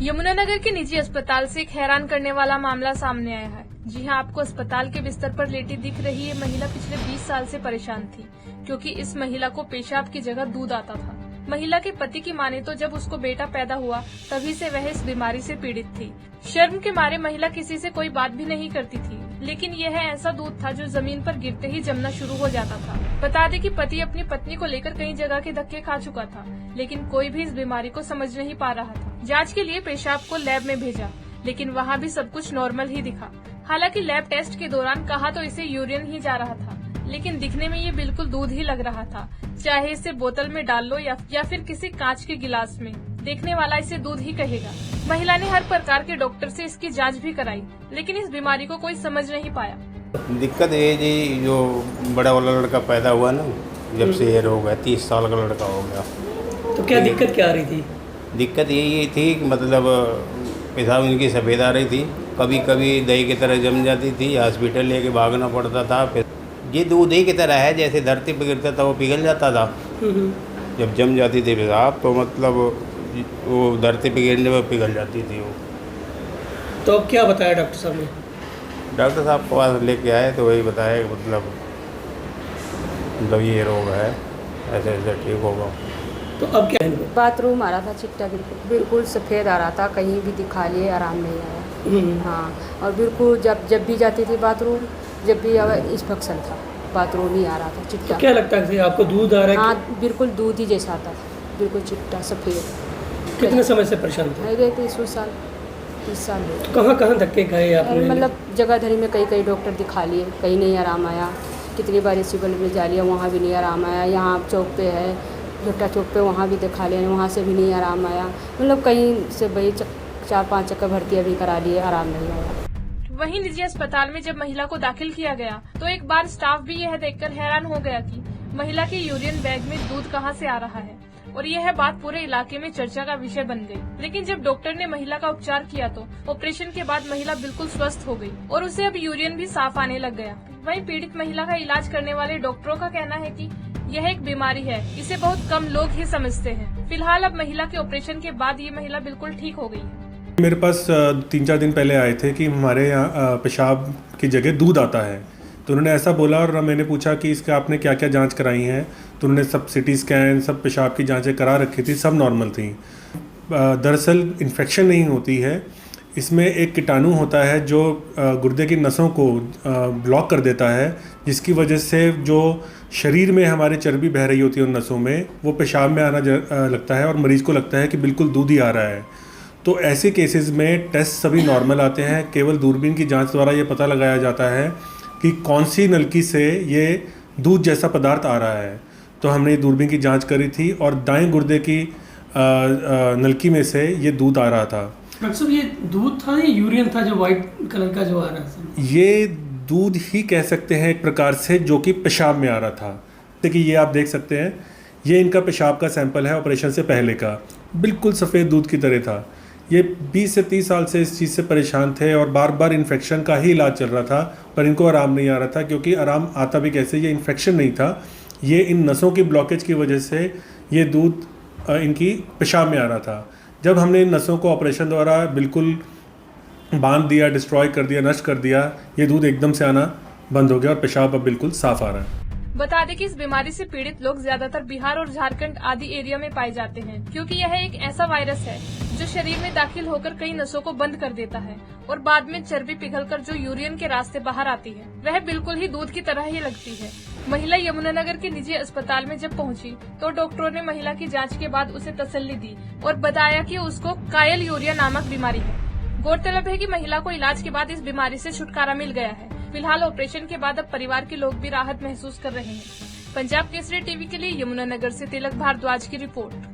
यमुनानगर के निजी अस्पताल से एक हैरान करने वाला मामला सामने आया है। जी हां, आपको अस्पताल के बिस्तर पर लेटी दिख रही ये महिला पिछले 20 साल से परेशान थी, क्योंकि इस महिला को पेशाब की जगह दूध आता था। महिला के पति की माने तो जब उसको बेटा पैदा हुआ तभी से वह इस बीमारी से पीड़ित थी। शर्म के मारे महिला किसी से कोई बात भी नहीं करती थी, लेकिन यह ऐसा दूध था जो जमीन पर गिरते ही जमना शुरू हो जाता था। बता दें कि पति अपनी पत्नी को लेकर कई जगह के धक्के खा चुका था, लेकिन कोई भी इस बीमारी को समझ नहीं पा रहा था। जांच के लिए पेशाब को लैब में भेजा, लेकिन वहाँ भी सब कुछ नॉर्मल ही दिखा। हालांकि लैब टेस्ट के दौरान कहा तो इसे यूरिन ही जा रहा था, लेकिन दिखने में ये बिल्कुल दूध ही लग रहा था। चाहे इसे बोतल में डाल लो या फिर किसी कांच के गिलास में, देखने वाला इसे दूध ही कहेगा। महिला ने हर प्रकार के डॉक्टर से इसकी जांच भी कराई, लेकिन इस बीमारी को कोई समझ नहीं पाया। दिक्कत ये जी, जो बड़ा वाला लड़का पैदा हुआ ना, जब से ये रोग है, 30 साल का लड़का हो गया। तो क्या दिक्कत क्या आ रही थी? दिक्कत यही थी कि मतलब पेशाब इनकी सफ़ेद आ रही थी, कभी कभी दही की तरह जम जाती थी, हॉस्पिटल लेके भागना पड़ता था। फिर ये दूध ही की तरह है, जैसे धरती पर गिरता था वो पिघल जाता था। जब जम जाती थी पेशाब तो मतलब वो धरती पर गिरने पर पिघल जाती थी वो। तो अब क्या बताया डॉक्टर साहब ने? डॉक्टर साहब के पास लेके आए तो वही बताया कि मतलब ये रोग है, ऐसे ऐसे ठीक होगा। तो अब क्या है? बाथरूम आ रहा था चिट्टा, बिल्कुल सफ़ेद आ रहा था, कहीं भी दिखा लिए आराम नहीं आया। हाँ, और बिल्कुल जब भी जाती थी बाथरूम, जब भी इंफेक्शन था, बाथरूम ही आ रहा था चिट्टा। तो क्या लगता है कि आपको दूध आ रहा है? हाँ, बिल्कुल दूध ही जैसा आता था, बिल्कुल चिट्टा सफ़ेद। कितने समय से परेशान थे? रह गए 30 साल 30 साल हो गए। कहाँ धक्के खाए आपने? मतलब जगह धरी में कई डॉक्टर दिखा लिए, कहीं नहीं आराम आया। कितनी बार सिविल में जा लिया, वहाँ भी नहीं आराम आया। यहाँ चौक पे है, झुट्टा चौक पे, वहाँ भी दिखा लिया, वहाँ से भी नहीं आराम आया। मतलब कहीं से भाई 4-5 चक्कर भर्ती अभी करा लिए, आराम नहीं आया। वहीं निजी अस्पताल में जब महिला को दाखिल किया गया तो एक बार स्टाफ भी यह देखकर हैरान हो गया कि महिला के यूरिन बैग में दूध कहां से आ रहा है, और यह बात पूरे इलाके में चर्चा का विषय बन गई। लेकिन जब डॉक्टर ने महिला का उपचार किया तो ऑपरेशन के बाद महिला बिल्कुल स्वस्थ हो गई और उसे अब यूरिन भी साफ आने लग गया। वहीं पीड़ित महिला का इलाज करने वाले डॉक्टरों का कहना है कि यह एक बीमारी है, इसे बहुत कम लोग ही समझते हैं। फिलहाल अब महिला के ऑपरेशन के बाद ये महिला बिल्कुल ठीक हो गई है। मेरे पास 3-4 दिन पहले आए थे कि हमारे यहाँ पेशाब की जगह दूध आता है, तो उन्होंने ऐसा बोला और मैंने पूछा कि इसका आपने क्या क्या जांच कराई हैं, तो उन्होंने सब सिटी स्कैन, सब पेशाब की जांचें करा रखी थी, सब नॉर्मल थी। दरअसल इन्फेक्शन नहीं होती है, इसमें एक कीटाणु होता है जो गुर्दे की नसों को ब्लॉक कर देता है, जिसकी वजह से जो शरीर में हमारे चर्बी बह रही होती है उन नसों में, वो पेशाब में आना लगता है और मरीज़ को लगता है कि बिल्कुल दूध ही आ रहा है। तो ऐसे केसेस में टेस्ट सभी नॉर्मल आते हैं, केवल दूरबीन की जांच द्वारा ये पता लगाया जाता है कि कौन सी नलकी से ये दूध जैसा पदार्थ आ रहा है। तो हमने दूरबीन की जांच करी थी और दाएं गुर्दे की नलकी में से ये दूध आ रहा था। डॉक्टर साहब, ये दूध था या यूरिन था जो वाइट कलर का जो आ रहा था? ये दूध ही कह सकते हैं एक प्रकार से, जो कि पेशाब में आ रहा था। देखिए, ये आप देख सकते हैं, ये इनका पेशाब का सैंपल है ऑपरेशन से पहले का, बिल्कुल सफ़ेद दूध की तरह था। ये 20 से 30 साल से इस चीज़ से परेशान थे और बार बार इन्फेक्शन का ही इलाज चल रहा था, पर इनको आराम नहीं आ रहा था, क्योंकि आराम आता भी कैसे, ये इन्फेक्शन नहीं था, ये इन नसों की ब्लॉकेज की वजह से ये दूध इनकी पेशाब में आ रहा था। जब हमने इन नसों को ऑपरेशन द्वारा बिल्कुल बांध दिया, डिस्ट्रॉय कर दिया, नष्ट कर दिया, ये दूध एकदम से आना बंद हो गया और पेशाब अब बिल्कुल साफ आ रहा है। बता दें कि इस बीमारी से पीड़ित लोग ज्यादातर बिहार और झारखंड आदि एरिया में पाए जाते हैं, क्योंकि यह एक ऐसा वायरस है जो शरीर में दाखिल होकर कई नसों को बंद कर देता है और बाद में चर्बी पिघलकर जो यूरिन के रास्ते बाहर आती है, वह बिल्कुल ही दूध की तरह ही लगती है। महिला यमुनानगर के निजी अस्पताल में जब पहुंची तो डॉक्टरों ने महिला की जांच के बाद उसे तसल्ली दी और बताया कि उसको कायल यूरिया नामक बीमारी है। गौरतलब है कि महिला को इलाज के बाद इस बीमारी से छुटकारा मिल गया है। फिलहाल ऑपरेशन के बाद अब परिवार के लोग भी राहत महसूस कर रहे हैं। पंजाब केसरी टीवी के लिए यमुनानगर से तिलक भारद्वाज की रिपोर्ट।